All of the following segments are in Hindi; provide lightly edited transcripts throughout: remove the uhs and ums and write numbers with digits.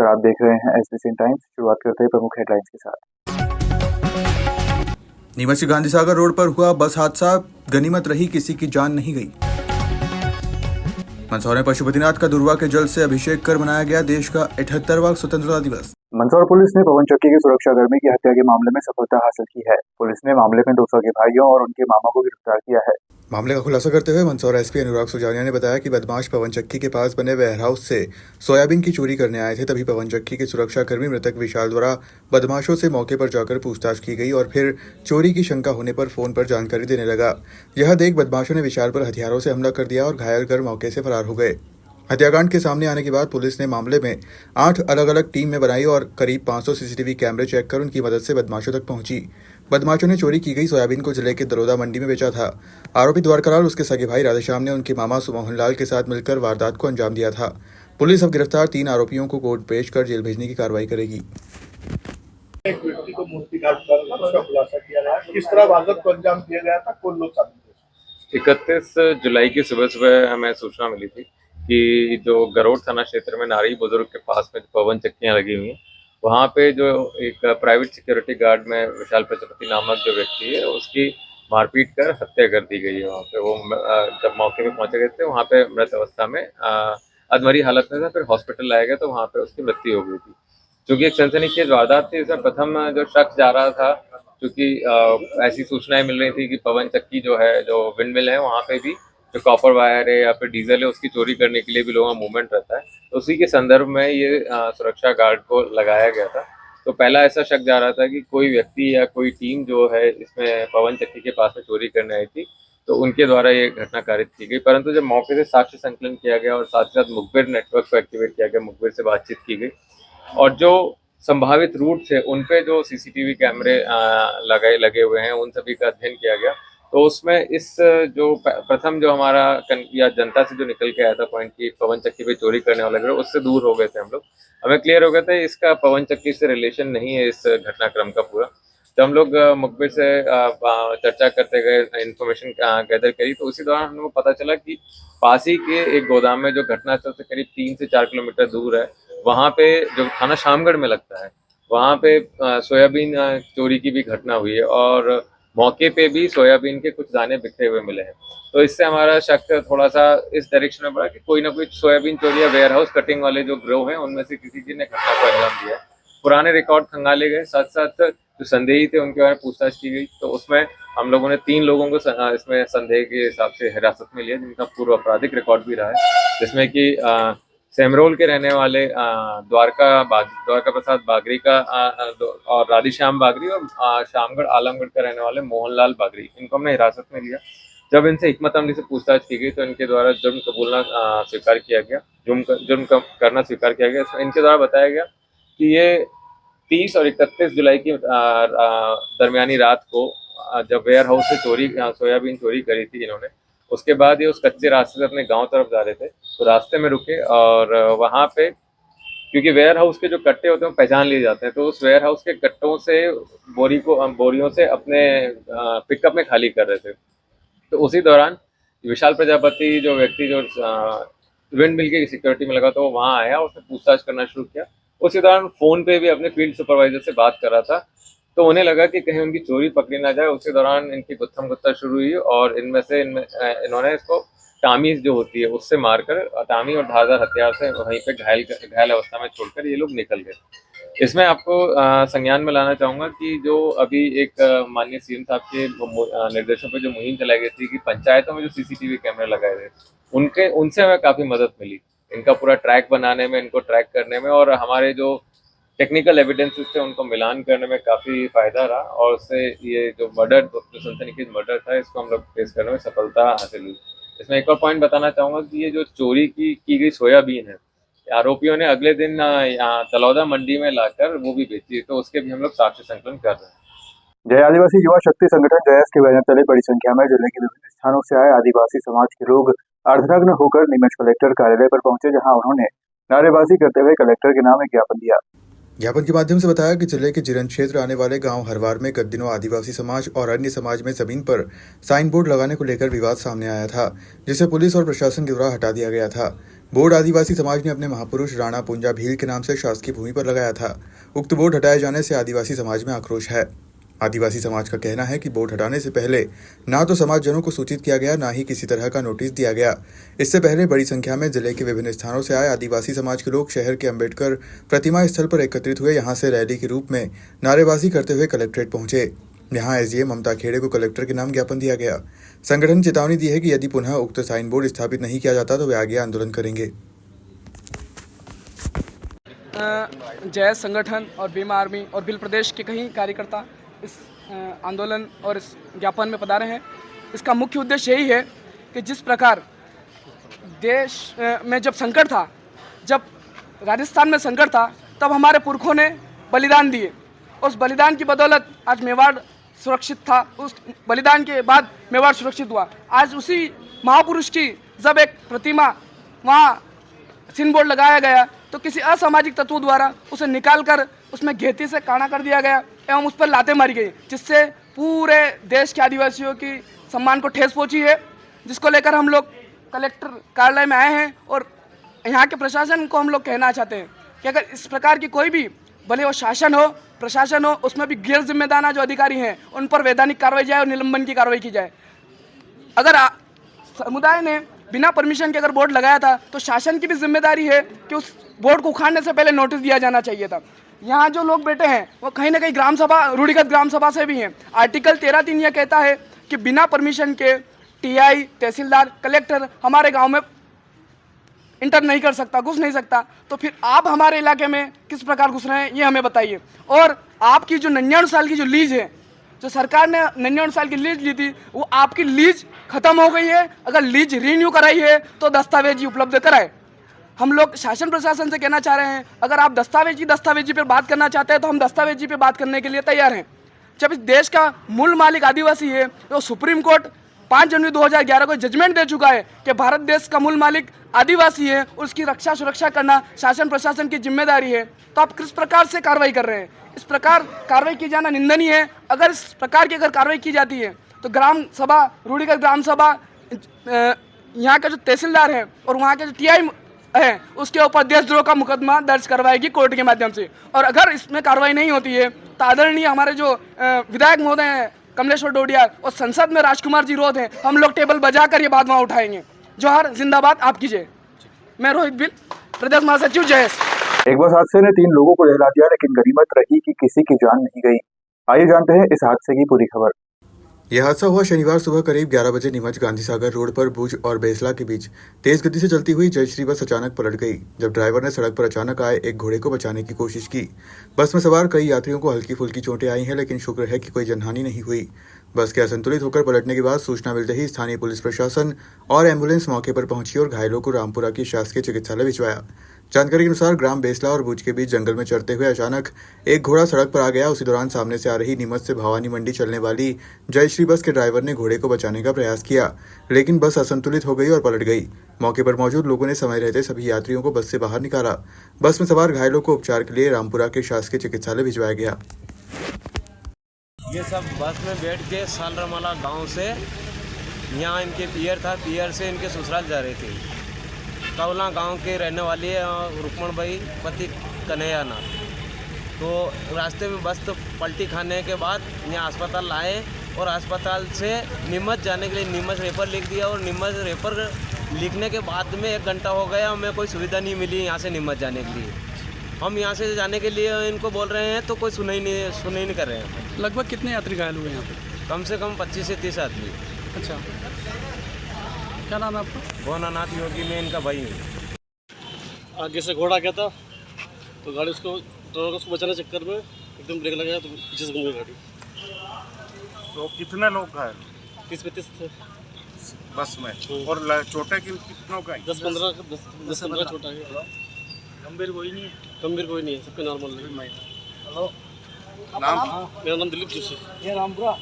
आप देख रहे हैं एसबीसी टाइम्स। शुरुआत करते हैं प्रमुख हेडलाइंस के साथ। नीमच के गांधी सागर रोड पर हुआ बस हादसा, गनीमत रही किसी की जान नहीं गई। मंदसौर में पशुपतिनाथ का दुर्वा के जल से अभिषेक कर मनाया गया देश का 78वां स्वतंत्रता दिवस। मंदसौर पुलिस ने पवन चक्की के सुरक्षाकर्मी की हत्या के मामले में सफलता हासिल की है। पुलिस ने मामले में 200 के भाइयों और उनके मामा को गिरफ्तार किया है। मामले का खुलासा करते हुए मंदसौर एसपी अनुराग सुजानिया ने बताया कि बदमाश पवन चक्की के पास बने वेयरहाउस से सोयाबीन की चोरी करने आए थे। तभी पवन चक्की के सुरक्षाकर्मी मृतक विशाल द्वारा बदमाशों से मौके पर जाकर पूछताछ की गई और फिर चोरी की शंका होने पर फोन पर जानकारी देने लगा। यह देख बदमाशों ने विशाल पर हथियारों से हमला कर दिया और घायल कर मौके से फरार हो गए। हत्याकांड के सामने आने के बाद पुलिस ने मामले में 8 अलग अलग टीम में बनाई और करीब 500 सीसीटीवी कैमरे चेक कर उनकी मदद से बदमाशों तक पहुंची। बदमाशों ने चोरी की गई सोयाबीन को जिले के दरोदा मंडी में बेचा था। आरोपी द्वारकालाल उसके सगे भाई राधेश्याम ने उनके मामा सुमोहनलाल के साथ मिलकर वारदात को अंजाम दिया था। पुलिस अब गिरफ्तार 3 आरोपियों को कोर्ट पेश कर जेल भेजने की कार्रवाई करेगी। एक व्यक्ति को मूर्तिघात कर उसका खुलासा किया गया। किस तरह वारदात को अंजाम दिया गया था, कौन लोग शामिल थे? 31 जुलाई की सुबह सुबह हमें सूचना मिली थी कि जो गरोड़ थाना क्षेत्र में नारी बुजुर्ग के पास में पवन चक्कियां लगी हुई हैं, वहाँ पे जो एक प्राइवेट सिक्योरिटी गार्ड में विशाल प्रजापति नामक जो व्यक्ति है उसकी मारपीट कर हत्या कर दी गई है। वहाँ पे वो जब मौके पे पहुंचे गए थे वहाँ पे मृत अवस्था में अधमरी हालत में था। फिर हॉस्पिटल लाया गया तो वहाँ पे उसकी मृत्यु हो गई थी। क्योंकि एक सनसनीखेज वारदात थी, इसमें प्रथम जो शख्स जा रहा था, क्योंकि ऐसी सूचनाएं मिल रही थी कि पवन चक्की जो है, जो विंड मिल है, वहाँ पे भी जो कॉपर वायर है या फिर डीजल है उसकी चोरी करने के लिए भी लोगों का मूवमेंट रहता है। तो उसी के संदर्भ में ये सुरक्षा गार्ड को लगाया गया था। तो पहला ऐसा शक जा रहा था कि कोई व्यक्ति या कोई टीम जो है इसमें पवन चक्की के पास में चोरी करने आई थी, तो उनके द्वारा ये घटना कारित की गई। परंतु जब मौके से साक्ष्य संकलन किया गया और साथ ही साथ मुखबिर नेटवर्क को एक्टिवेट किया गया, मुखबिर से बातचीत की गई और जो संभावित रूट थे उन पे जो सीसीटीवी कैमरे लगे हुए हैं उन सभी का अध्ययन किया गया। तो उसमें इस जो प्रथम जो हमारा या जनता से जो निकल के आया था पॉइंट की पवन चक्की पे चोरी करने वाला गिरोह, उससे दूर हो गए थे हम लोग। हमें क्लियर हो गया था इसका पवन चक्की से रिलेशन नहीं है इस घटनाक्रम का पूरा। जब हम लोग मुखबिर से चर्चा करते गए, इन्फॉर्मेशन गैदर करी, तो उसी दौरान हम लोग को पता चला कि पास ही के एक गोदाम में जो घटनास्थल से करीब 3 से 4 किलोमीटर दूर है, वहाँ पे जो थाना शामगढ़ में लगता है, वहाँ पे सोयाबीन चोरी की भी घटना हुई है और मौके पे भी सोयाबीन के कुछ दाने बिखरे हुए मिले हैं। तो इससे हमारा शक थोड़ा सा इस डायरेक्शन में बढ़ा कि कोई ना कोई सोयाबीन चोरी या वेयर हाउस कटिंग वाले जो गिरोह हैं उनमें से किसी ने घटना को अंजाम दिया है। पुराने रिकॉर्ड खंगाले गए, साथ साथ जो संदेही थे उनके बारे में पूछताछ की गई। तो उसमें हम लोगों ने 3 लोगों को इसमें संदेह के हिसाब से हिरासत में लिया, जिनका पूर्व आपराधिक रिकॉर्ड भी रहा है, जिसमें कि सेमरोल के रहने वाले द्वारका प्रसाद बागरी का और राधेश्याम बागरी और शामगढ़ आलमगढ़ का रहने वाले मोहनलाल बागरी, इनको हमने हिरासत में लिया। जब इनसे हिकमत अमली से पूछताछ की गई तो इनके द्वारा जुर्म कबूलना स्वीकार किया गया, जुर्म करना स्वीकार किया गया। इनके द्वारा बताया गया कि ये 30 और 31 जुलाई की दरमियानी रात को जब वेयर हाउस से सोयाबीन चोरी करी थी इन्होंने, उसके बाद ये उस कच्चे रास्ते से अपने गांव तरफ जा रहे थे। तो रास्ते में रुके और वहां पे, क्योंकि वेयर हाउस के जो कट्टे होते हैं वो पहचान लिए जाते हैं, तो उस वेयर हाउस के कट्टों से बोरियों से अपने पिकअप में खाली कर रहे थे। तो उसी दौरान विशाल प्रजापति जो व्यक्ति जो विंड मिल की सिक्योरिटी में लगा, तो वो वहाँ आया और उसने पूछताछ करना शुरू किया। उसी दौरान फोन पे भी अपने फील्ड सुपरवाइजर से बात कर रहा था, तो उन्हें लगा कि कहीं उनकी चोरी पकड़ी ना जाए। उसी दौरान इनकी गुत्थम शुरू हुई और इन्होंने इसको टामी जो होती है उससे मारकर, टामी और धारदार हथियार से वहीं पे घायल अवस्था में छोड़कर ये लोग निकल गए। इसमें आपको संज्ञान में लाना चाहूंगा कि जो अभी एक माननीय सीएम साहब के निर्देशों पे जो मुहिम चलाई गई थी कि पंचायतों में जो सीसीटीवी कैमरे लगाए थे उनसे हमें काफी मदद मिली, इनका पूरा ट्रैक बनाने में, इनको ट्रैक करने में, और हमारे जो टेक्निकल एविडेंसेस थे उनको मिलान करने में काफ़ी फायदा रहा। और उससे ये जो सनसनीखेज मर्डर था, इसको हम लोग फेस करने में सफलता हासिल हुई। इसमें एक और पॉइंट बताना चाहूँगा कि ये जो चोरी की गई सोयाबीन है, आरोपियों ने अगले दिन यहाँ तलौदा मंडी में लाकर वो भी बेची, तो उसके भी हम लोग साक्ष्य संकलन कर रहे हैं। जय आदिवासी युवा शक्ति संगठन जयस के बैनर तले बड़ी संख्या में जिले के विभिन्न स्थानों से आए आदिवासी समाज के लोग अर्धनग्न होकर नीमच कलेक्टर कार्यालय पर पहुंचे, जहां उन्होंने नारेबाजी करते हुए कलेक्टर के नाम एक ज्ञापन दिया। ज्ञापन के माध्यम से बताया कि जिले के जिरन क्षेत्र आने वाले गांव हरवार में गत दिनों आदिवासी समाज और अन्य समाज में जमीन पर साइन बोर्ड लगाने को लेकर विवाद सामने आया था, जिसे पुलिस और प्रशासन के द्वारा हटा दिया गया था। बोर्ड आदिवासी समाज ने अपने महापुरुष राणा पुंजा भील के नाम से शासकीय भूमि पर लगाया था। उक्त बोर्ड हटाए जाने से आदिवासी समाज में आक्रोश है। आदिवासी समाज का कहना है कि बोर्ड हटाने से पहले ना तो समाजजनों को सूचित किया गया, ना ही किसी तरह का नोटिस दिया गया। इससे पहले बड़ी संख्या में जिले के विभिन्न स्थानों से आए आदिवासी समाज के लोग शहर के अंबेडकर प्रतिमा स्थल पर एकत्रित हुए। यहां से रैली के रूप में नारेबाजी करते हुए कलेक्ट्रेट पहुंचे। यहां एसडीएम ममता खेड़े को कलेक्टर के नाम ज्ञापन दिया गया। संगठन ने चेतावनी दी है कि यदि पुनः उक्त साइन बोर्ड स्थापित नहीं किया जाता तो वे आगे आंदोलन करेंगे। जैस संगठन और भीम आर्मी और भील प्रदेश के कई कार्यकर्ता इस आंदोलन और इस ज्ञापन में पधारे हैं। इसका मुख्य उद्देश्य यही है कि जिस प्रकार देश में जब संकट था, जब राजस्थान में संकट था, तब हमारे पुरखों ने बलिदान दिए। उस बलिदान की बदौलत आज मेवाड़ सुरक्षित था। उस बलिदान के बाद मेवाड़ सुरक्षित हुआ। आज उसी महापुरुष की जब एक प्रतिमा वहाँ सिन बोर्ड लगाया गया तो किसी असामाजिक तत्वों द्वारा उसे निकालकर उसमें घेती से काना कर दिया गया एवं उस पर लातें मारी गई, जिससे पूरे देश के आदिवासियों की सम्मान को ठेस पहुंची है। जिसको लेकर हम लोग कलेक्टर कार्यालय में आए हैं और यहाँ के प्रशासन को हम लोग कहना चाहते हैं कि अगर इस प्रकार की कोई भी, भले वो शासन हो प्रशासन हो, उसमें भी गैर जिम्मेदार जो अधिकारी हैं उन पर वैधानिक कार्रवाई जाए और निलंबन की कार्रवाई की जाए। अगर समुदाय ने बिना परमिशन के अगर बोर्ड लगाया था तो शासन की भी जिम्मेदारी है कि उस बोर्ड को उखाड़ने से पहले नोटिस दिया जाना चाहिए था। यहाँ जो लोग बैठे हैं वो कहीं ना कहीं ग्राम सभा, रूढ़िगत ग्राम सभा से भी हैं। आर्टिकल 13(3) यह कहता है कि बिना परमिशन के टीआई, तहसीलदार, कलेक्टर हमारे गांव में इंटर नहीं कर सकता, घुस नहीं सकता। तो फिर आप हमारे इलाके में किस प्रकार घुस रहे हैं ये हमें बताइए। और आपकी जो 99 साल की जो लीज है, जो सरकार ने 99 साल की लीज ली थी, वो आपकी लीज खत्म हो गई है। अगर लीज रिन्यू कराई है तो दस्तावेज उपलब्ध कराए। हम लोग शासन प्रशासन से कहना चाह रहे हैं, अगर आप दस्तावेजी पर बात करना चाहते हैं तो हम दस्तावेजी पे बात करने के लिए तैयार हैं। जब इस देश का मूल मालिक आदिवासी है, तो सुप्रीम कोर्ट 5 जनवरी 2011 को जजमेंट दे चुका है कि भारत देश का मूल मालिक आदिवासी है, उसकी रक्षा सुरक्षा करना शासन प्रशासन की जिम्मेदारी है। तो आप किस प्रकार से कार्रवाई कर रहे हैं? इस प्रकार कार्रवाई की जाना निंदनीय है। अगर इस प्रकार की अगर कार्रवाई की जाती है तो ग्राम सभा, रूढ़िगत ग्राम सभा, यहाँ का जो तहसीलदार है और वहाँ के जो टीआई है उसके ऊपर देशद्रोह का मुकदमा दर्ज करवाएगी कोर्ट के माध्यम से। और अगर इसमें कार्रवाई नहीं होती है तो आदरणीय हमारे जो विधायक महोदय हैं कमलेश्वर डोडिया और संसद में राजकुमार जी रोध हैं, हम लोग टेबल बजाकर ये बात वहाँ उठाएंगे। जोहार, जिंदाबाद, आपकी जय। मैं रोहित बिल, प्रदेश महासचिव जयस। एक बस हादसे ने 3 लोगों को दहला दिया, लेकिन गनीमत रही कि किसी की जान नहीं गई। आइए जानते हैं इस हादसे की पूरी खबर। यह हादसा हुआ शनिवार सुबह करीब 11 बजे नीमच गांधी सागर रोड पर भुज और बेसला के बीच तेज गति से चलती हुई जयश्री बस अचानक पलट गई, जब ड्राइवर ने सड़क पर अचानक आए एक घोड़े को बचाने की कोशिश की। बस में सवार कई यात्रियों को हल्की फुल्की चोटें आई हैं, लेकिन शुक्र है कि कोई जनहानि नहीं हुई। बस के असंतुलित होकर पलटने के बाद सूचना मिलते ही स्थानीय पुलिस प्रशासन और एम्बुलेंस मौके पर पहुंची और घायलों को रामपुरा की शासकीय चिकित्सालय भिजवाया। जानकारी के अनुसार ग्राम बेसला और भुज के बीच जंगल में चरते हुए अचानक एक घोड़ा सड़क पर आ गया। उसी दौरान सामने से आ रही नीमच से भवानी मंडी चलने वाली जयश्री बस के ड्राइवर ने घोड़े को बचाने का प्रयास किया, लेकिन बस असंतुलित हो गई और पलट गई। मौके पर मौजूद लोगों ने समय रहते सभी यात्रियों को बस से बाहर निकाला। बस में सवार घायलों को उपचार के लिए रामपुरा के शासकीय चिकित्सालय भिजवाया गया। ये सब बस में बैठ के सालरमाला गांव से यहाँ इनके पियर था, पियर से इनके ससुराल जा रहे थे। कवला गांव के रहने वाली है रुक्मण भाई पति कन्हैया नाथ। तो रास्ते में बस तो पलटी खाने के बाद यहाँ अस्पताल लाए और अस्पताल से नीमच जाने के लिए नीमच रेफर लिख दिया। और नीमच रेफर लिखने के बाद में 1 घंटा हो गया, हमें कोई सुविधा नहीं मिली यहाँ से नीमच जाने के लिए। हम यहाँ से जाने के लिए इनको बोल रहे हैं तो कोई सुन ही नहीं कर रहे हैं। लगभग कितने यात्री घायल हुए यहाँ पे? कम से कम 25 से 30 आदमी। अच्छा, क्या नाम है आपका? भोनानाथ योगी, में इनका भाई हूँ। आगे से घोड़ा गया था तो गाड़ी उसको बचाने के चक्कर में एकदम ब्रेक लगाया तो पीछे से घूम गई गाड़ी। तो कितने लोग घायल? 30-35 थे बस में। और चोटें कितनों का? 10-15 छोटा है। गंभीर कोई नहीं है? गंभीर कोई नहीं है, सबके नॉर्मल है। हेलो, नाम? मेरा नाम दिलीप जोशी। ये रामपुरा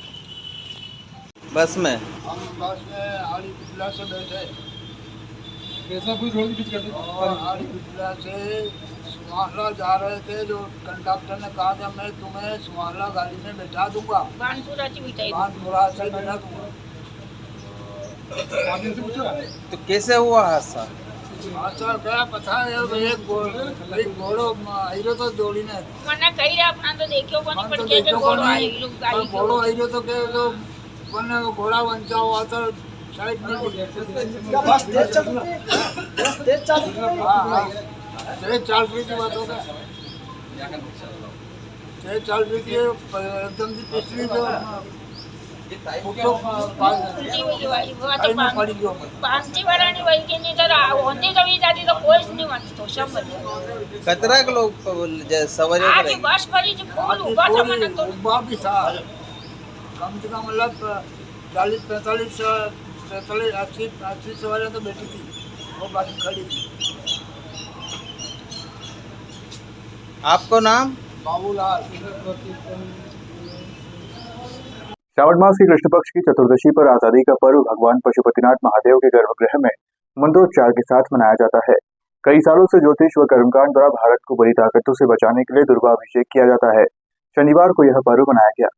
बस में हम बस में आड़ी पिपला से बैठे और आड़ी पिपला से सुमाहला जा रहे थे। जो कंडक्टर ने कहा था मैं तुम्हें सुमाहला गाड़ी में बैठा दूंगा, बानपुरा से बैठा दूंगा। तो कैसे हुआ हादसा? अच्छा क्या पता है एक घोड़ो आईरो तो जोड़ी ने મને કહી રહ્યા આપણા તો દેખ્યો કોની मन પણ तो કે देखो ઘોડો कोनी, આવી લો पर ગાડી घोड़ो आईरो तो के तो मन घोड़ा वंचा हुआ तो साइड में बस तेज चल हाँ तेज चल रही थी बात होगा तेज चल रही थी एकदम से पिछली तो પાંચથી વાળાની વહી કે નહીં તો હોતી જવી જાતી તો કોઈ જ નહીં વાંચતો શંભર कतरा के लोग सवारी આખી બસ ફરી છે ફૂલ ઊભા था મને તો ऊबा भी था कम से कम मतलब 40-45 80 सवारियाँ तो बैठी थी वो बाकी खड़ी थी। आपको नाम? बाबूलाल। श्रावण मास की कृष्ण पक्ष की चतुर्दशी पर आजादी का पर्व भगवान पशुपतिनाथ महादेव के गर्भगृह में मंत्रोच्चार के साथ मनाया जाता है। कई सालों से ज्योतिष व कर्मकांड द्वारा भारत को बुरी ताकतों से बचाने के लिए दुर्गाभिषेक किया जाता है। शनिवार को यह पर्व मनाया गया।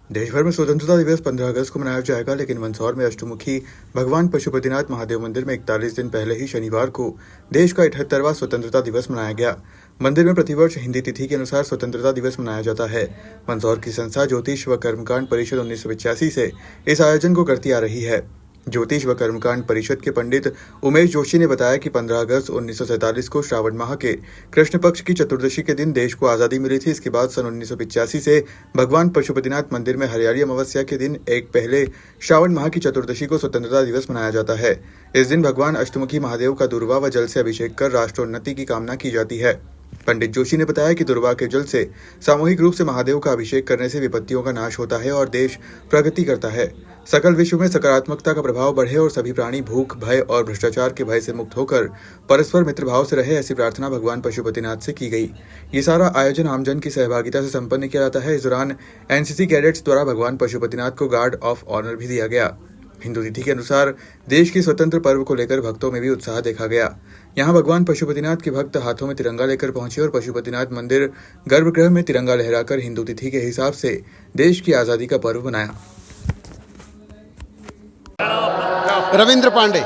देश भर में स्वतंत्रता दिवस 15 अगस्त को मनाया जाएगा, लेकिन मंदसौर में अष्टमुखी भगवान पशुपतिनाथ महादेव मंदिर में 41 दिन पहले ही शनिवार को देश का 78वां स्वतंत्रता दिवस मनाया गया। मंदिर में प्रतिवर्ष हिंदी तिथि के अनुसार स्वतंत्रता दिवस मनाया जाता है। मंदसौर की संस्था ज्योतिष व कर्मकांड परिषद 1985 से इस आयोजन को करती आ रही है। ज्योतिष व कर्मकांड परिषद के पंडित उमेश जोशी ने बताया कि 15 अगस्त 1947 को श्रावण माह के कृष्ण पक्ष की चतुर्दशी के दिन देश को आजादी मिली थी। इसके बाद सन 1985 से भगवान पशुपतिनाथ मंदिर में हरियाली अमावस्या के दिन एक पहले श्रावण माह की चतुर्दशी को स्वतंत्रता दिवस मनाया जाता है। इस दिन भगवान अष्टमुखी महादेव का दुर्वा व जल से अभिषेक कर राष्ट्रोन्नति की कामना की जाती है। पंडित जोशी ने बताया कि दुर्वा के जल से सामूहिक रूप से महादेव का अभिषेक करने से विपत्तियों का नाश होता है और देश प्रगति करता है। सकल विश्व में सकारात्मकता का प्रभाव बढ़े और सभी प्राणी भूख, भय और भ्रष्टाचार के भय से मुक्त होकर परस्पर मित्र भाव से रहे, ऐसी प्रार्थना भगवान पशुपतिनाथ से की गई। ये सारा आयोजन आमजन की सहभागिता से संपन्न किया जाता है। इस दौरान एनसीसी कैडेट्स द्वारा भगवान पशुपतिनाथ को गार्ड ऑफ ऑनर भी दिया गया। हिंदू तिथि के अनुसार देश की स्वतंत्र पर्व को लेकर भक्तों में भी उत्साह देखा गया। यहाँ भगवान पशुपतिनाथ के भक्त हाथों में तिरंगा लेकर पहुंचे और पशुपतिनाथ मंदिर गर्भगृह में तिरंगा लहराकर हिंदू तिथि के हिसाब से देश की आजादी का पर्व मनाया। रविंद्र पांडे।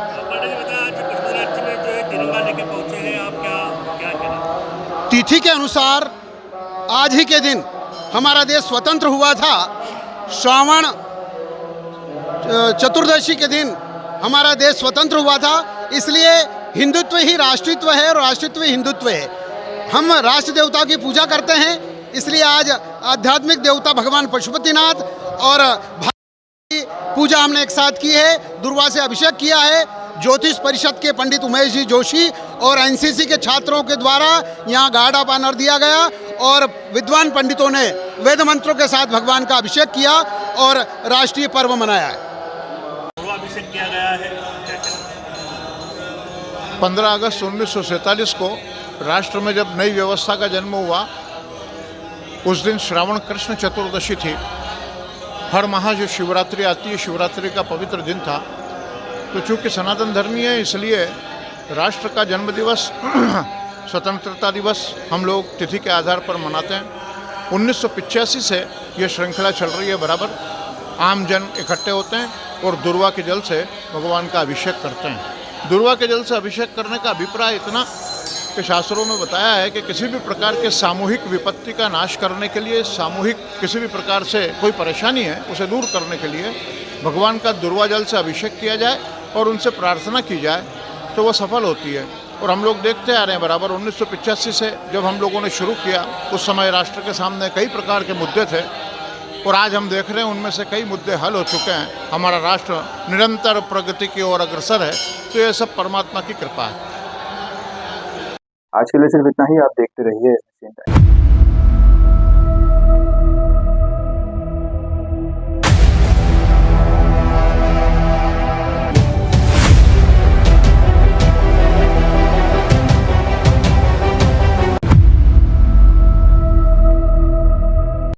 तिथि के अनुसार आज ही के दिन हमारा देश स्वतंत्र हुआ था। श्रावण चतुर्दशी के दिन हमारा देश स्वतंत्र हुआ था, इसलिए हिंदुत्व ही राष्ट्रीयत्व है और राष्ट्रीयत्व ही हिंदुत्व है। हम राष्ट्र देवता की पूजा करते हैं, इसलिए आज आध्यात्मिक देवता भगवान पशुपतिनाथ और की पूजा हमने एक साथ की है। दुर्वा से अभिषेक किया है। ज्योतिष परिषद के पंडित उमेश जी जोशी और एनसीसी के छात्रों के द्वारा यहाँ गार्ड ऑफ ऑनर दिया गया और विद्वान पंडितों ने वेद मंत्रों के साथ भगवान का अभिषेक किया और राष्ट्रीय पर्व मनाया है। अभिषेक किया गया है। 15 अगस्त 1947 को राष्ट्र में जब नई व्यवस्था का जन्म हुआ, उस दिन श्रावण कृष्ण चतुर्दशी थी। हर माह जो शिवरात्रि आती है, शिवरात्रि का पवित्र दिन था। तो चूँकि सनातन धर्मी है, इसलिए राष्ट्र का जन्म दिवस स्वतंत्रता दिवस हम लोग तिथि के आधार पर मनाते हैं। 1985 से ये श्रृंखला चल रही है। बराबर आम जन इकट्ठे होते हैं और दुर्वा के जल से भगवान का अभिषेक करते हैं। दुर्वा के जल से अभिषेक करने का अभिप्राय इतना कि शास्त्रों में बताया है कि किसी भी प्रकार के सामूहिक विपत्ति का नाश करने के लिए, सामूहिक किसी भी प्रकार से कोई परेशानी है उसे दूर करने के लिए भगवान का दुर्वा जल से अभिषेक किया जाए और उनसे प्रार्थना की जाए तो वह सफल होती है। और हम लोग देखते आ रहे हैं बराबर 1985 से जब हम लोगों ने शुरू किया, उस समय राष्ट्र के सामने कई प्रकार के मुद्दे थे और आज हम देख रहे हैं उनमें से कई मुद्दे हल हो चुके हैं। हमारा राष्ट्र निरंतर प्रगति की ओर अग्रसर है। तो ये सब परमात्मा की कृपा है। आज के लिए सिर्फ इतना ही। आप देखते रहिए।